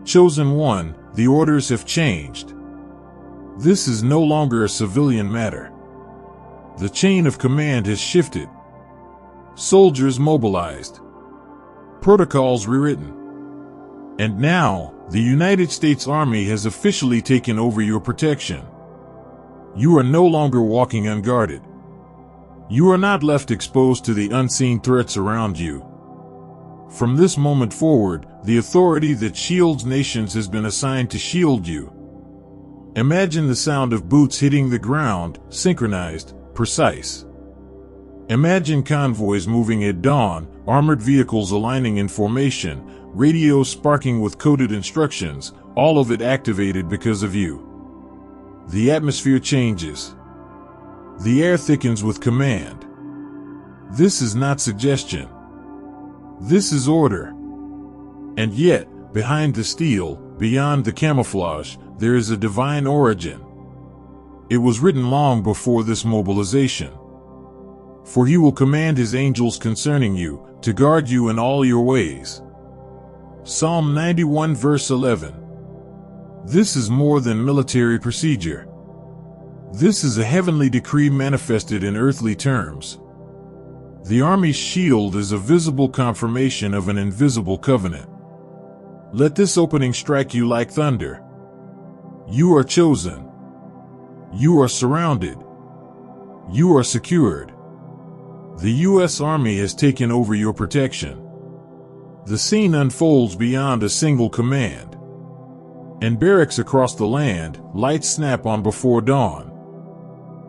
Chosen One, the orders have changed. This is no longer a civilian matter. The chain of command has shifted. Soldiers mobilized. Protocols rewritten. And now, the United States Army has officially taken over your protection. You are no longer walking unguarded. You are not left exposed to the unseen threats around you. From this moment forward, the authority that shields nations has been assigned to shield you. Imagine the sound of boots hitting the ground, synchronized, precise. Imagine convoys moving at dawn, armored vehicles aligning in formation, radios sparking with coded instructions, all of it activated because of you. The atmosphere changes. The air thickens with command. This is not suggestion. This is order. And yet, behind the steel, beyond the camouflage, there is a divine origin. It was written long before this mobilization. For he will command his angels concerning you, to guard you in all your ways. Psalm 91 verse 11. This is more than military procedure. This is a heavenly decree manifested in earthly terms. The army's shield is a visible confirmation of an invisible covenant. Let this opening strike you like thunder. You are chosen. You are surrounded. You are secured. The U.S. Army has taken over your protection. The scene unfolds beyond a single command. In barracks across the land, lights snap on before dawn.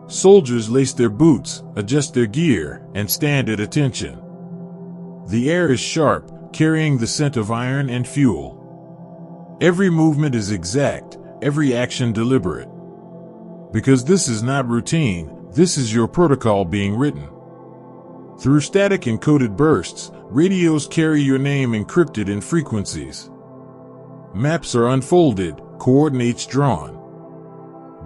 Soldiers lace their boots, adjust their gear, and stand at attention. The air is sharp, carrying the scent of iron and fuel. Every movement is exact, every action deliberate. Because this is not routine, this is your protocol being written. Through static encoded bursts, radios carry your name encrypted in frequencies. Maps are unfolded, coordinates drawn.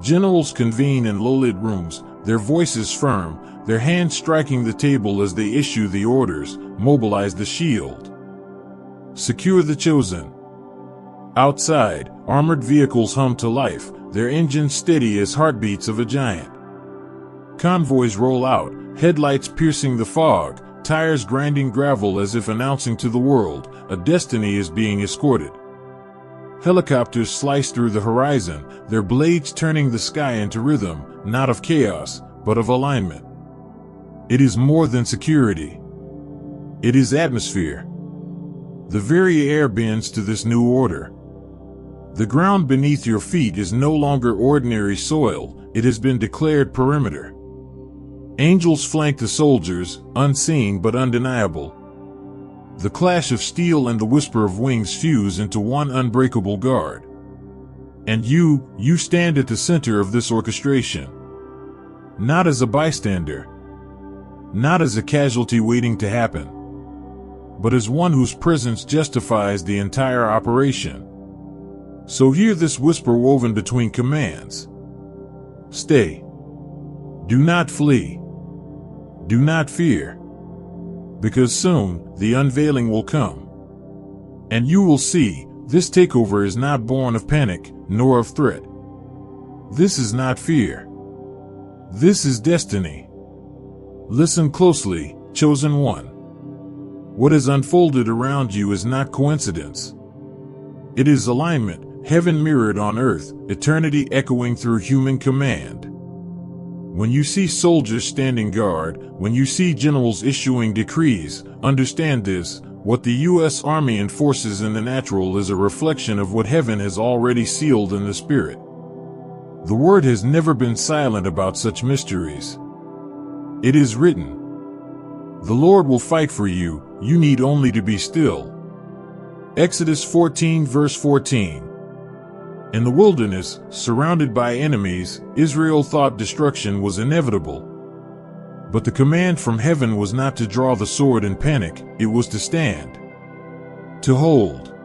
Generals convene in low-lit rooms, their voices firm, their hands striking the table as they issue the orders. Mobilize the shield. Secure the chosen. Outside, armored vehicles hum to life, their engines steady as heartbeats of a giant. Convoys roll out, headlights piercing the fog, tires grinding gravel as if announcing to the world, a destiny is being escorted. Helicopters slice through the horizon, their blades turning the sky into rhythm, not of chaos, but of alignment. It is more than security. It is atmosphere. The very air bends to this new order. The ground beneath your feet is no longer ordinary soil, it has been declared perimeter. Angels flank the soldiers, unseen but undeniable. The clash of steel and the whisper of wings fuse into one unbreakable guard. And you stand at the center of this orchestration. Not as a bystander. Not as a casualty waiting to happen. But as one whose presence justifies the entire operation. So hear this whisper woven between commands. Stay. Do not flee. Do not fear. Because soon, the unveiling will come. And you will see, this takeover is not born of panic, nor of threat. This is not fear. This is destiny. Listen closely, chosen one. What has unfolded around you is not coincidence. It is alignment, heaven mirrored on earth, eternity echoing through human command. When you see soldiers standing guard, when you see generals issuing decrees, understand this: what the U.S. Army enforces in the natural is a reflection of what heaven has already sealed in the spirit. The word has never been silent about such mysteries. It is written. The Lord will fight for you, you need only to be still. Exodus 14 verse 14. In the wilderness, surrounded by enemies, Israel thought destruction was inevitable. But the command from heaven was not to draw the sword in panic, it was to stand. To hold.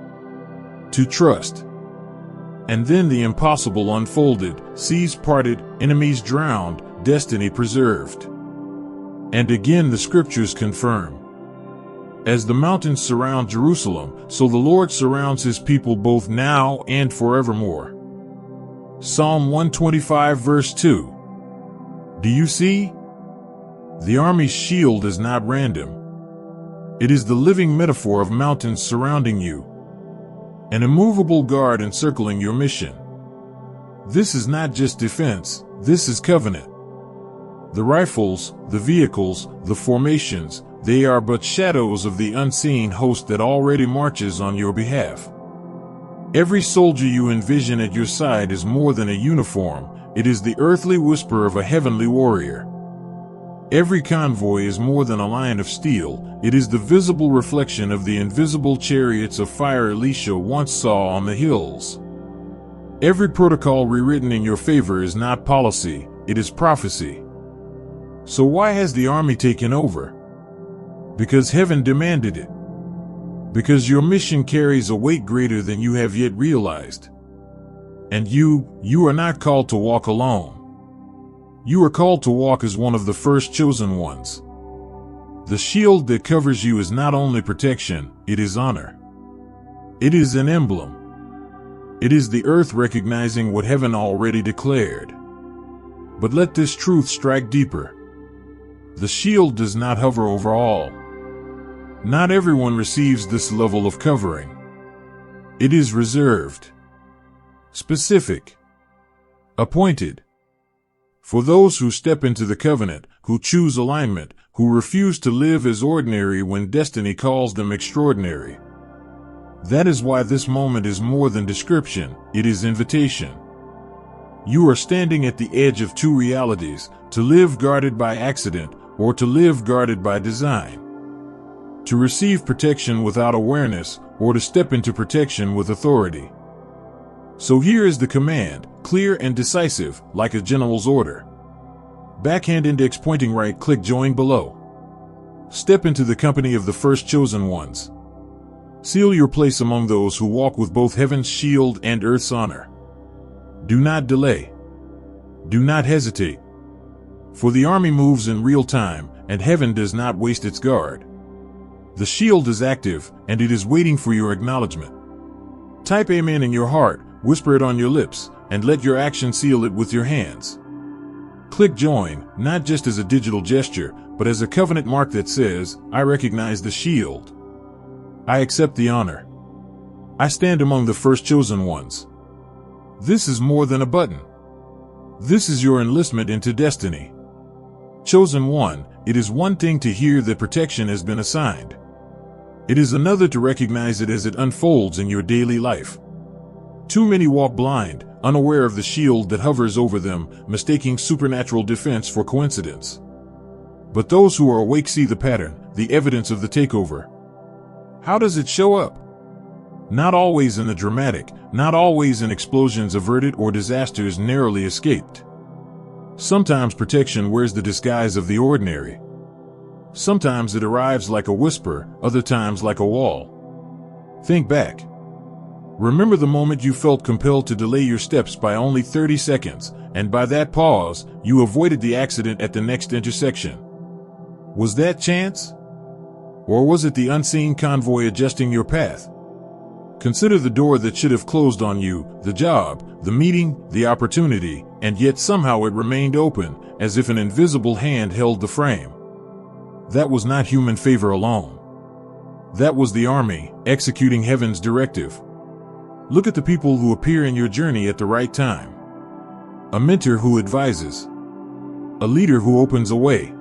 To trust. And then the impossible unfolded, seas parted, enemies drowned, destiny preserved. And again the scriptures confirm. As the mountains surround Jerusalem, so the Lord surrounds his people both now and forevermore. Psalm 125 verse 2. Do you see? The army's shield is not random. It is the living metaphor of mountains surrounding you, an immovable guard encircling your mission. This is not just defense, this is covenant. The rifles, the vehicles, the formations, they are but shadows of the unseen host that already marches on your behalf. Every soldier you envision at your side is more than a uniform, it is the earthly whisper of a heavenly warrior. Every convoy is more than a line of steel, it is the visible reflection of the invisible chariots of fire Elisha once saw on the hills. Every protocol rewritten in your favor is not policy, it is prophecy. So why has the army taken over? Because heaven demanded it. Because your mission carries a weight greater than you have yet realized. And you are not called to walk alone. You are called to walk as one of the first chosen ones. The shield that covers you is not only protection, it is honor. It is an emblem. It is the earth recognizing what heaven already declared. But let this truth strike deeper. The shield does not hover over all. Not everyone receives this level of covering. It is reserved, specific, appointed. For those who step into the covenant, who choose alignment, who refuse to live as ordinary when destiny calls them extraordinary. That is why this moment is more than description, it is invitation. You are standing at the edge of two realities, to live guarded by accident, or to live guarded by design. To receive protection without awareness, or to step into protection with authority. So here is the command, clear and decisive, like a general's order. Backhand index pointing right, click join below. Step into the company of the first chosen ones. Seal your place among those who walk with both heaven's shield and earth's honor. Do not delay. Do not hesitate. For the army moves in real time, and heaven does not waste its guard. The shield is active, and it is waiting for your acknowledgement. Type Amen in your heart, whisper it on your lips, and let your action seal it with your hands. Click join, not just as a digital gesture, but as a covenant mark that says, I recognize the shield. I accept the honor. I stand among the first chosen ones. This is more than a button. This is your enlistment into destiny. Chosen one, it is one thing to hear that protection has been assigned. It is another to recognize it as it unfolds in your daily life. Too many walk blind, unaware of the shield that hovers over them, mistaking supernatural defense for coincidence. But those who are awake see the pattern, the evidence of the takeover. How does it show up? Not always in the dramatic, not always in explosions averted or disasters narrowly escaped. Sometimes protection wears the disguise of the ordinary. Sometimes it arrives like a whisper, other times like a wall. Think back. Remember the moment you felt compelled to delay your steps by only 30 seconds, and by that pause, you avoided the accident at the next intersection. Was that chance? Or was it the unseen convoy adjusting your path? Consider the door that should have closed on you, the job, the meeting, the opportunity, and yet somehow it remained open, as if an invisible hand held the frame. That was not human favor alone. That was the army, executing heaven's directive. Look at the people who appear in your journey at the right time. A mentor who advises. A leader who opens a way.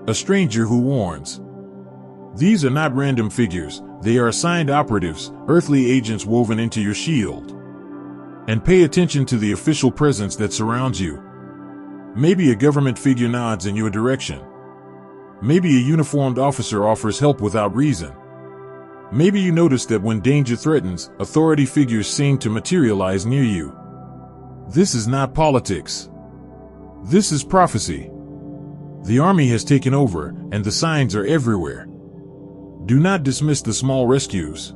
A stranger who warns. These are not random figures, they are assigned operatives, earthly agents woven into your shield. And pay attention to the official presence that surrounds you. Maybe a government figure nods in your direction. Maybe a uniformed officer offers help without reason. Maybe you notice that when danger threatens, authority figures seem to materialize near you. This is not politics. This is prophecy. The army has taken over, and the signs are everywhere. Do not dismiss the small rescues.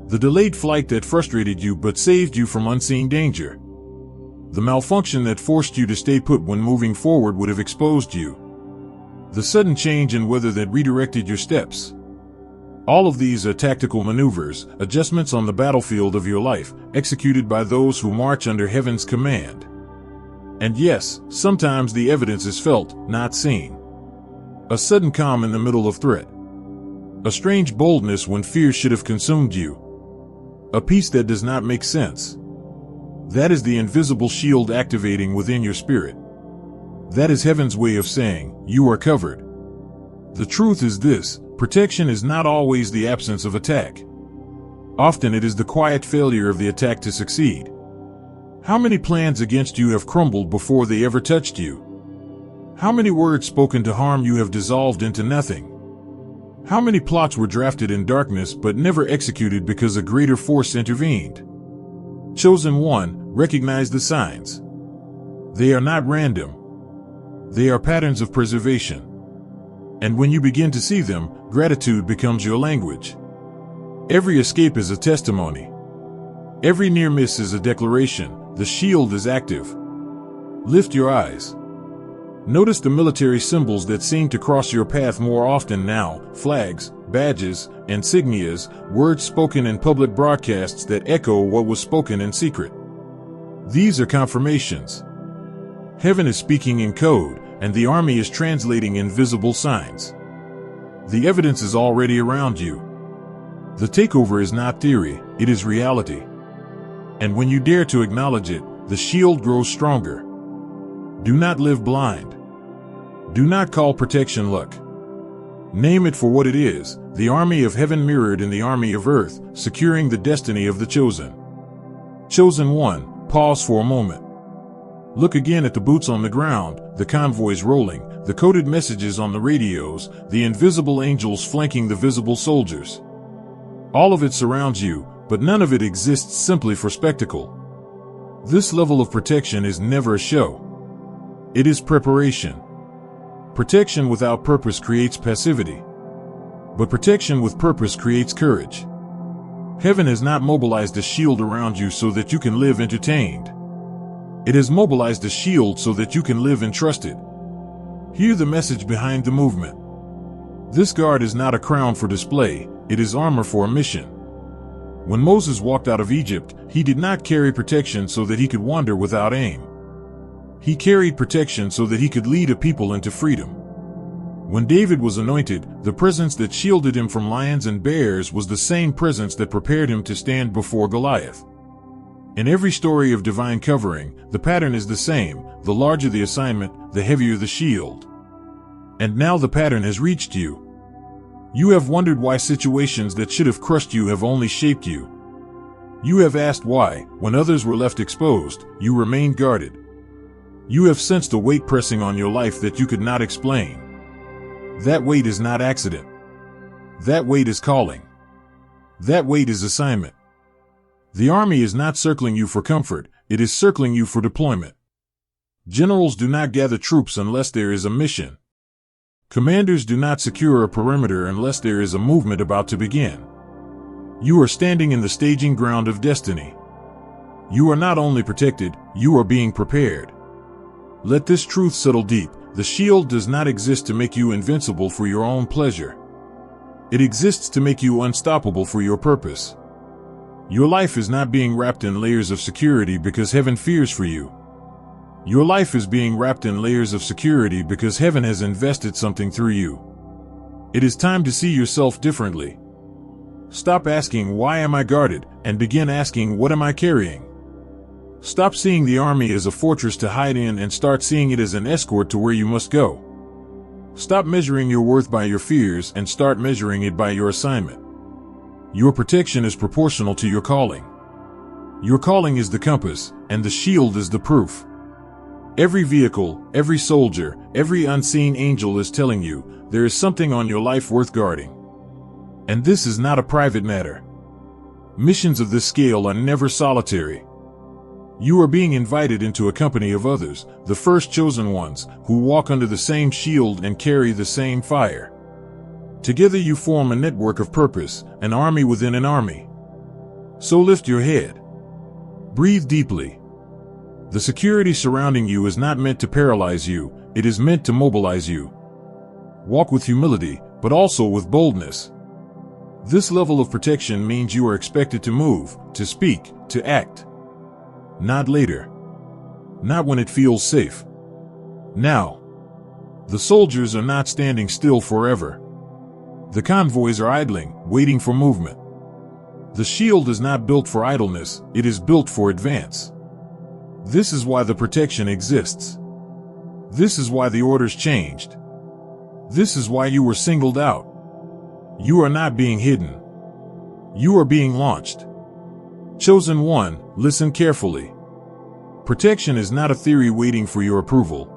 The delayed flight that frustrated you but saved you from unseen danger. The malfunction that forced you to stay put when moving forward would have exposed you. The sudden change in weather that redirected your steps. All of these are tactical maneuvers, adjustments on the battlefield of your life, executed by those who march under heaven's command. And yes, sometimes the evidence is felt, not seen. A sudden calm in the middle of threat. A strange boldness when fear should have consumed you. A peace that does not make sense. That is the invisible shield activating within your spirit. That is heaven's way of saying, you are covered. The truth is this: protection is not always the absence of attack. Often it is the quiet failure of the attack to succeed. How many plans against you have crumbled before they ever touched you? How many words spoken to harm you have dissolved into nothing? How many plots were drafted in darkness but never executed because a greater force intervened? Chosen one, recognize the signs. They are not random. They are patterns of preservation. And when you begin to see them, gratitude becomes your language. Every escape is a testimony. Every near miss is a declaration. The shield is active. Lift your eyes. Notice the military symbols that seem to cross your path more often now: flags, badges, insignias, words spoken in public broadcasts that echo what was spoken in secret. These are confirmations. Heaven is speaking in code, and the army is translating invisible signs. The evidence is already around you. The takeover is not theory, it is reality. And when you dare to acknowledge it, the shield grows stronger. Do not live blind. Do not call protection luck. Name it for what it is: the army of heaven mirrored in the army of earth, securing the destiny of the chosen. Chosen one, pause for a moment. Look again at the boots on the ground, the convoys rolling, the coded messages on the radios, the invisible angels flanking the visible soldiers. All of it surrounds you, but none of it exists simply for spectacle. This level of protection is never a show. It is preparation. Protection without purpose creates passivity. But protection with purpose creates courage. Heaven has not mobilized a shield around you so that you can live entertained. It has mobilized a shield so that you can live entrusted. Hear the message behind the movement. This guard is not a crown for display, it is armor for a mission. When Moses walked out of Egypt, he did not carry protection so that he could wander without aim. He carried protection so that he could lead a people into freedom. When David was anointed, the presence that shielded him from lions and bears was the same presence that prepared him to stand before Goliath. In every story of divine covering, the pattern is the same: the larger the assignment, the heavier the shield. And now the pattern has reached you. You have wondered why situations that should have crushed you have only shaped you. You have asked why, when others were left exposed, you remained guarded. You have sensed a weight pressing on your life that you could not explain. That weight is not accident. That weight is calling. That weight is assignment. The army is not circling you for comfort, it is circling you for deployment. Generals do not gather troops unless there is a mission. Commanders do not secure a perimeter unless there is a movement about to begin. You are standing in the staging ground of destiny. You are not only protected, you are being prepared. Let this truth settle deep: the shield does not exist to make you invincible for your own pleasure. It exists to make you unstoppable for your purpose. Your life is not being wrapped in layers of security because heaven fears for you. Your life is being wrapped in layers of security because heaven has invested something through you. It is time to see yourself differently. Stop asking, "Why am I guarded?" and begin asking, "What am I carrying?" Stop seeing the army as a fortress to hide in and start seeing it as an escort to where you must go. Stop measuring your worth by your fears and start measuring it by your assignment. Your protection is proportional to your calling. Your calling is the compass, and the shield is the proof. Every vehicle, every soldier, every unseen angel is telling you, there is something on your life worth guarding. And this is not a private matter. Missions of this scale are never solitary. You are being invited into a company of others, the first chosen ones, who walk under the same shield and carry the same fire. Together you form a network of purpose, an army within an army. So lift your head. Breathe deeply. The security surrounding you is not meant to paralyze you, it is meant to mobilize you. Walk with humility, but also with boldness. This level of protection means you are expected to move, to speak, to act. Not later. Not when it feels safe. Now. The soldiers are not standing still forever. The convoys are idling, waiting for movement. The shield is not built for idleness, it is built for advance. This is why the protection exists. This is why the orders changed. This is why you were singled out. You are not being hidden. You are being launched. Chosen one, listen carefully. Protection is not a theory waiting for your approval.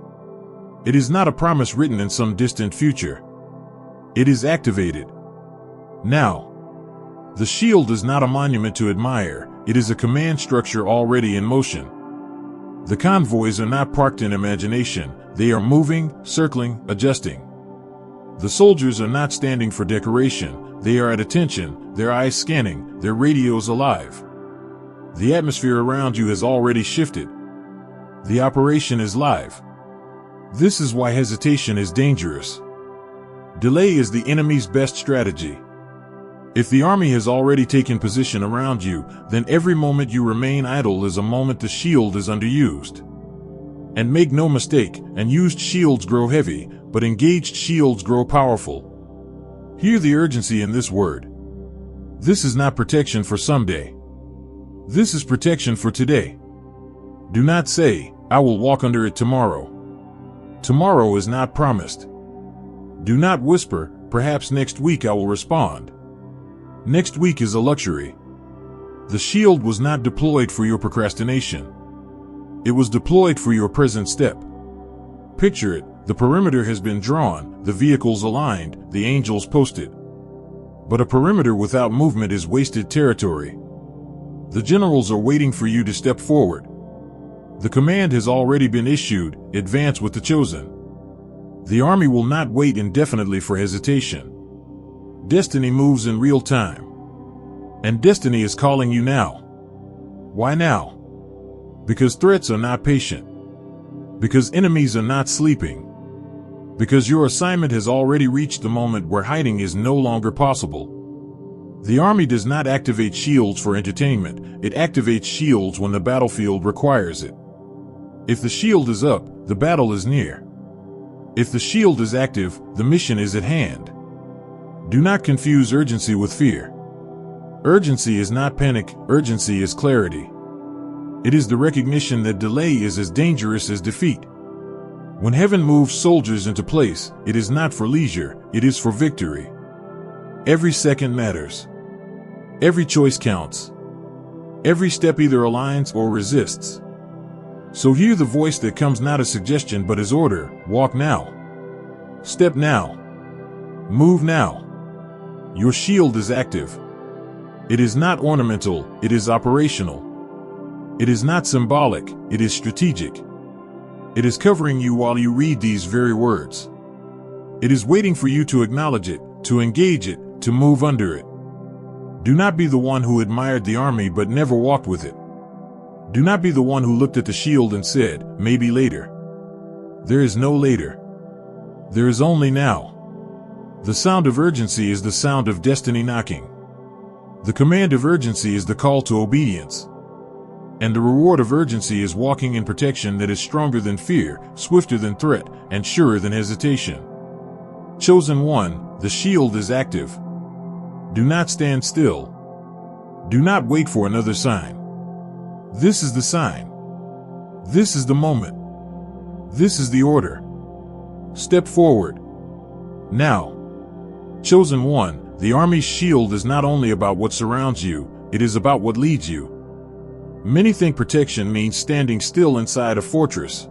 It is not a promise written in some distant future. It is activated. Now. The shield is not a monument to admire, it is a command structure already in motion. The convoys are not parked in imagination, they are moving, circling, adjusting. The soldiers are not standing for decoration, they are at attention, their eyes scanning, their radios alive. The atmosphere around you has already shifted. The operation is live. This is why hesitation is dangerous. Delay is the enemy's best strategy. If the army has already taken position around you, then every moment you remain idle is a moment the shield is underused. And make no mistake, unused shields grow heavy, but engaged shields grow powerful. Hear the urgency in this word. This is not protection for someday. This is protection for today. Do not say, I will walk under it tomorrow. Tomorrow is not promised. Do not whisper, perhaps next week I will respond. Next week is a luxury. The shield was not deployed for your procrastination. It was deployed for your present step. Picture it, the perimeter has been drawn, the vehicles aligned, the angels posted. But a perimeter without movement is wasted territory. The generals are waiting for you to step forward. The command has already been issued, advance with the chosen. The army will not wait indefinitely for hesitation. Destiny moves in real time. And destiny is calling you now. Why now? Because threats are not patient. Because enemies are not sleeping. Because your assignment has already reached the moment where hiding is no longer possible. The army does not activate shields for entertainment, it activates shields when the battlefield requires it. If the shield is up, the battle is near. If the shield is active, the mission is at hand. Do not confuse urgency with fear. Urgency is not panic, urgency is clarity. It is the recognition that delay is as dangerous as defeat. When heaven moves soldiers into place, it is not for leisure, it is for victory. Every second matters. Every choice counts. Every step either aligns or resists. So hear the voice that comes not as suggestion but as order. Walk now. Step now. Move now. Your shield is active. It is not ornamental, it is operational. It is not symbolic, it is strategic. It is covering you while you read these very words. It is waiting for you to acknowledge it, to engage it, to move under it. Do not be the one who admired the army but never walked with it. Do not be the one who looked at the shield and said, maybe later. There is no later. There is only now. The sound of urgency is the sound of destiny knocking. The command of urgency is the call to obedience. And the reward of urgency is walking in protection that is stronger than fear, swifter than threat, and surer than hesitation. Chosen one, the shield is active. Do not stand still. Do not wait for another sign. This is the sign. This is the moment. This is the order. Step forward. Now. Chosen one, the army's shield is not only about what surrounds you, it is about what leads you. Many think protection means standing still inside a fortress.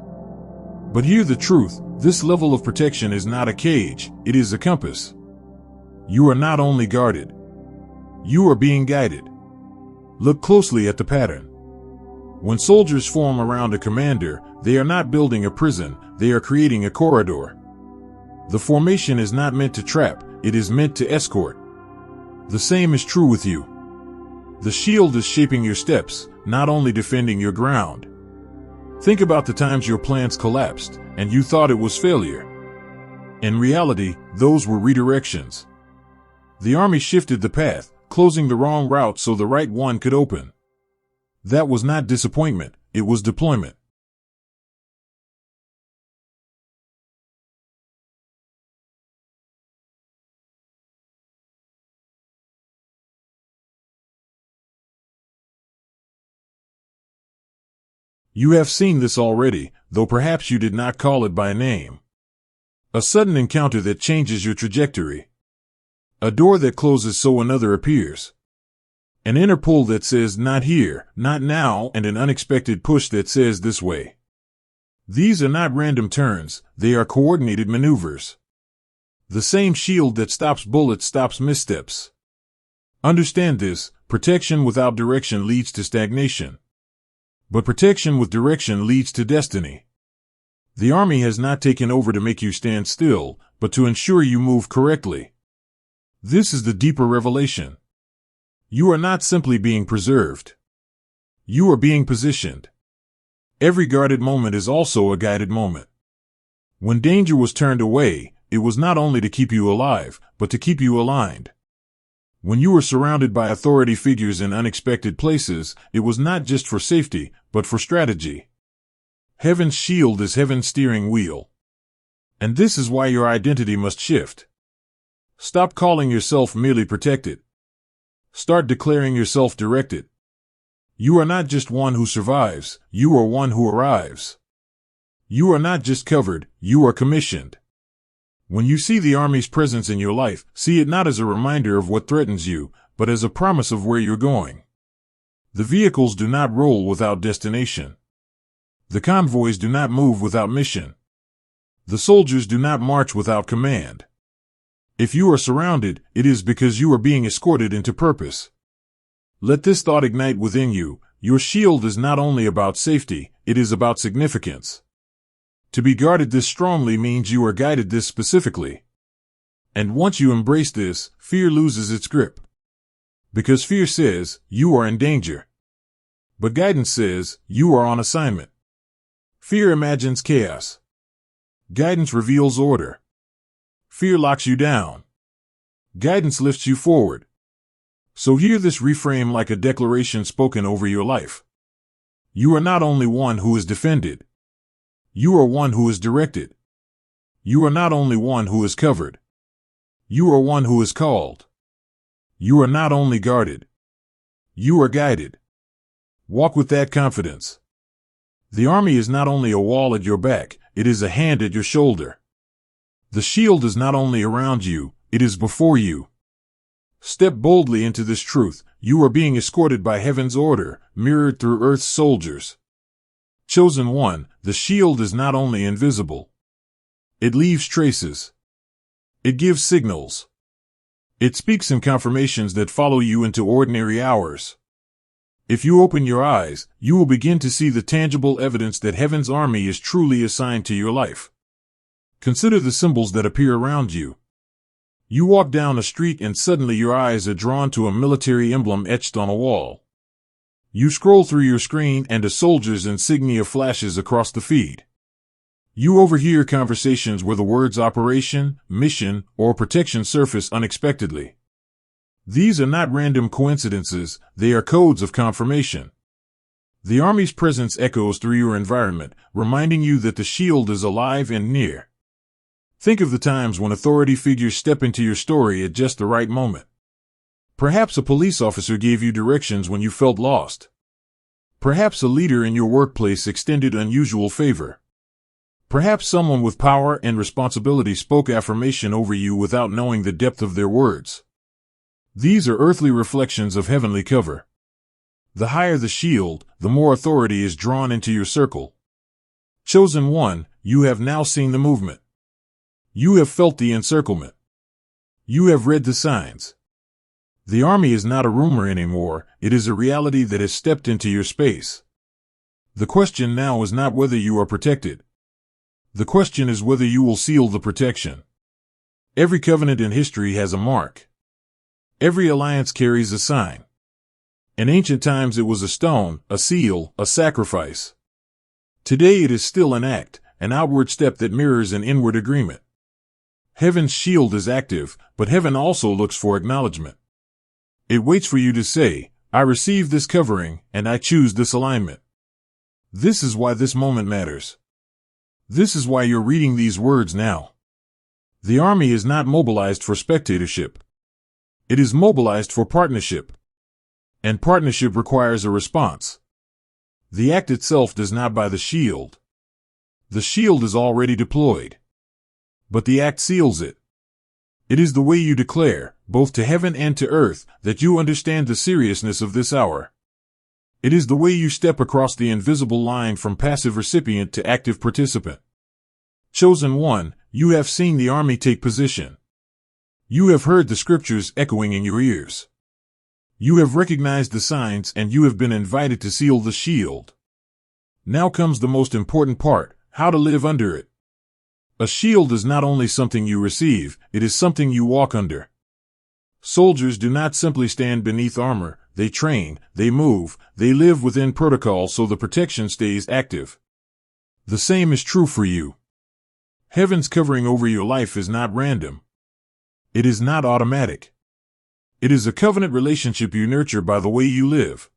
But hear the truth, this level of protection is not a cage, it is a compass. You are not only guarded. You are being guided. Look closely at the pattern. When soldiers form around a commander, they are not building a prison, they are creating a corridor. The formation is not meant to trap, it is meant to escort. The same is true with you. The shield is shaping your steps, not only defending your ground. Think about the times your plans collapsed, and you thought it was failure. In reality, those were redirections. The army shifted the path, closing the wrong route so the right one could open. That was not disappointment, it was deployment. You have seen this already, though perhaps you did not call it by name. A sudden encounter that changes your trajectory. A door that closes so another appears. An inner pull that says not here, not now, and an unexpected push that says this way. These are not random turns, they are coordinated maneuvers. The same shield that stops bullets stops missteps. Understand this, protection without direction leads to stagnation. But protection with direction leads to destiny. The army has not taken over to make you stand still, but to ensure you move correctly. This is the deeper revelation. You are not simply being preserved. You are being positioned. Every guarded moment is also a guided moment. When danger was turned away, it was not only to keep you alive, but to keep you aligned. When you were surrounded by authority figures in unexpected places, it was not just for safety, but for strategy. Heaven's shield is heaven's steering wheel. And this is why your identity must shift. Stop calling yourself merely protected. Start declaring yourself directed. You are not just one who survives, you are one who arrives. You are not just covered, you are commissioned. When you see the army's presence in your life, see it not as a reminder of what threatens you, but as a promise of where you're going. The vehicles do not roll without destination. The convoys do not move without mission. The soldiers do not march without command. If you are surrounded, it is because you are being escorted into purpose. Let this thought ignite within you. Your shield is not only about safety, it is about significance. To be guarded this strongly means you are guided this specifically. And once you embrace this, fear loses its grip. Because fear says, you are in danger. But guidance says, you are on assignment. Fear imagines chaos. Guidance reveals order. Fear locks you down. Guidance lifts you forward. So hear this reframe like a declaration spoken over your life. You are not only one who is defended. You are one who is directed. You are not only one who is covered. You are one who is called. You are not only guarded. You are guided. Walk with that confidence. The army is not only a wall at your back, it is a hand at your shoulder. The shield is not only around you, it is before you. Step boldly into this truth. You are being escorted by heaven's order, mirrored through earth's soldiers. Chosen one, the shield is not only invisible. It leaves traces. It gives signals. It speaks in confirmations that follow you into ordinary hours. If you open your eyes, you will begin to see the tangible evidence that heaven's army is truly assigned to your life. Consider the symbols that appear around you. You walk down a street and suddenly your eyes are drawn to a military emblem etched on a wall. You scroll through your screen and a soldier's insignia flashes across the feed. You overhear conversations where the words operation, mission, or protection surface unexpectedly. These are not random coincidences, they are codes of confirmation. The army's presence echoes through your environment, reminding you that the shield is alive and near. Think of the times when authority figures step into your story at just the right moment. Perhaps a police officer gave you directions when you felt lost. Perhaps a leader in your workplace extended unusual favor. Perhaps someone with power and responsibility spoke affirmation over you without knowing the depth of their words. These are earthly reflections of heavenly cover. The higher the shield, the more authority is drawn into your circle. Chosen one, you have now seen the movement. You have felt the encirclement. You have read the signs. The army is not a rumor anymore, it is a reality that has stepped into your space. The question now is not whether you are protected. The question is whether you will seal the protection. Every covenant in history has a mark. Every alliance carries a sign. In ancient times it was a stone, a seal, a sacrifice. Today it is still an act, an outward step that mirrors an inward agreement. Heaven's shield is active, but heaven also looks for acknowledgement. It waits for you to say, I receive this covering, and I choose this alignment. This is why this moment matters. This is why you're reading these words now. The army is not mobilized for spectatorship. It is mobilized for partnership. And partnership requires a response. The act itself does not buy the shield. The shield is already deployed. But the act seals it. It is the way you declare, both to heaven and to earth, that you understand the seriousness of this hour. It is the way you step across the invisible line from passive recipient to active participant. Chosen one, you have seen the army take position. You have heard the scriptures echoing in your ears. You have recognized the signs and you have been invited to seal the shield. Now comes the most important part, how to live under it. A shield is not only something you receive, it is something you walk under. Soldiers do not simply stand beneath armor, they train, they move, they live within protocol so the protection stays active. The same is true for you. Heaven's covering over your life is not random. It is not automatic. It is a covenant relationship you nurture by the way you live.